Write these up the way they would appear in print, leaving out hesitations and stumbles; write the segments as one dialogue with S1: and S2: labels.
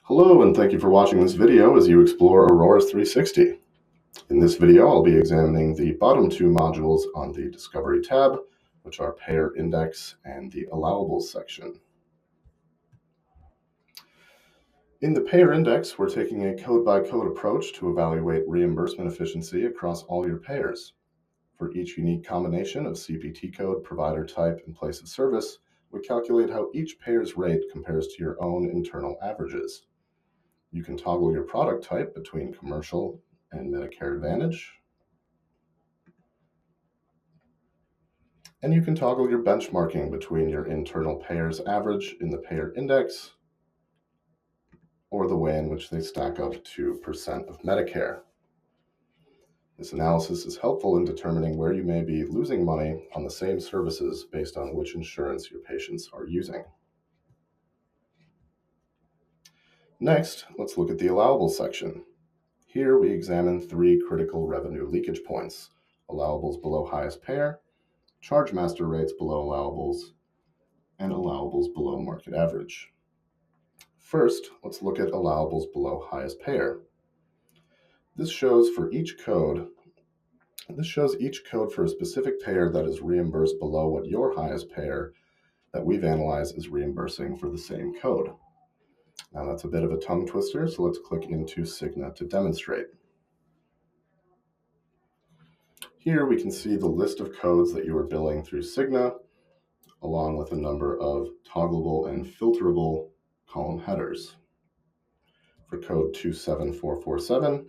S1: Hello, and thank you for watching this video as you explore Aroris360. In this video, I'll be examining the bottom two modules on the Discovery tab, which are Payer Index and the Allowables section. In the Payer Index, we're taking a code-by-code approach to evaluate reimbursement efficiency across all your payers. For each unique combination of CPT code, provider type, and place of service, we calculate how each payer's rate compares to your own internal averages. You can toggle your product type between commercial and Medicare Advantage. And you can toggle your benchmarking between your internal payer's average in the Payer Index or the way in which they stack up to percent of Medicare. This analysis is helpful in determining where you may be losing money on the same services based on which insurance your patients are using. Next, let's look at the Allowables section. Here we examine three critical revenue leakage points: Allowables Below Highest Payer, Charge Master Rates Below Allowables, and Allowables Below Market Average. First, let's look at Allowables Below Highest Payer. This shows each code for a specific payer that is reimbursed below what your highest payer that we've analyzed is reimbursing for the same code. Now that's a bit of a tongue twister, so let's click into Cigna to demonstrate. Here we can see the list of codes that you are billing through Cigna, along with a number of toggleable and filterable column headers. For code 27447,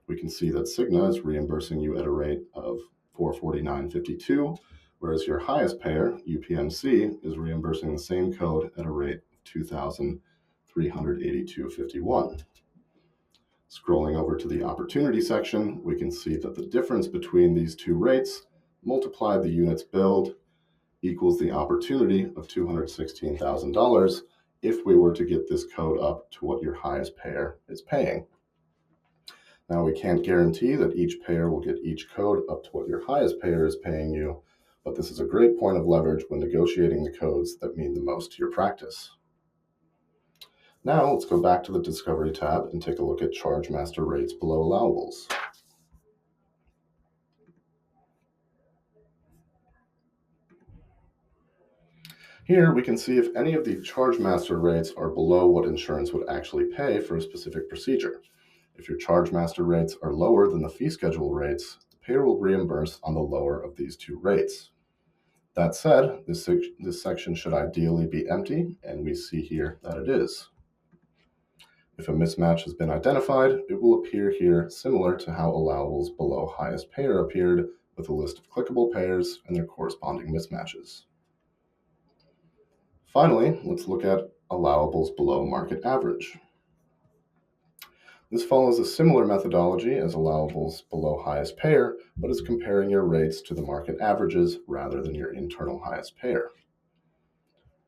S1: we can see that Cigna is reimbursing you at a rate of $449.52, whereas your highest payer, UPMC, is reimbursing the same code at a rate of $2,382.51. Scrolling over to the opportunity section, we can see that the difference between these two rates, multiplied the units billed, equals the opportunity of $216,000 if we were to get this code up to what your highest payer is paying. Now, we can't guarantee that each payer will get each code up to what your highest payer is paying you, but this is a great point of leverage when negotiating the codes that mean the most to your practice. Now, let's go back to the Discovery tab and take a look at Charge Master Rates Below Allowables. Here, we can see if any of the Charge Master rates are below what insurance would actually pay for a specific procedure. If your Charge Master rates are lower than the fee schedule rates, the payer will reimburse on the lower of these two rates. That said, this section should ideally be empty, and we see here that it is. If a mismatch has been identified, it will appear here similar to how Allowables Below Highest Payer appeared, with a list of clickable payers and their corresponding mismatches. Finally, let's look at Allowables Below Market Average. This follows a similar methodology as Allowables Below Highest Payer, but is comparing your rates to the market averages rather than your internal highest payer.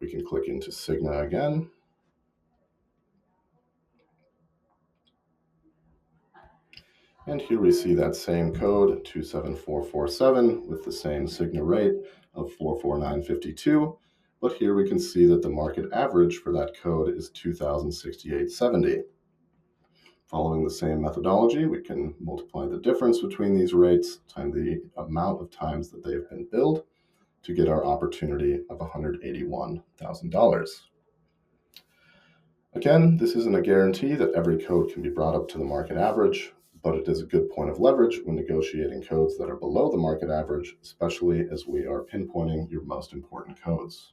S1: We can click into Cigna again. And here we see that same code, 27447, with the same Cigna rate of $449.52, but here we can see that the market average for that code is $2,068.70. Following the same methodology, we can multiply the difference between these rates times the amount of times that they've been billed to get our opportunity of $181,000. Again, this isn't a guarantee that every code can be brought up to the market average, but it is a good point of leverage when negotiating codes that are below the market average, especially as we are pinpointing your most important codes.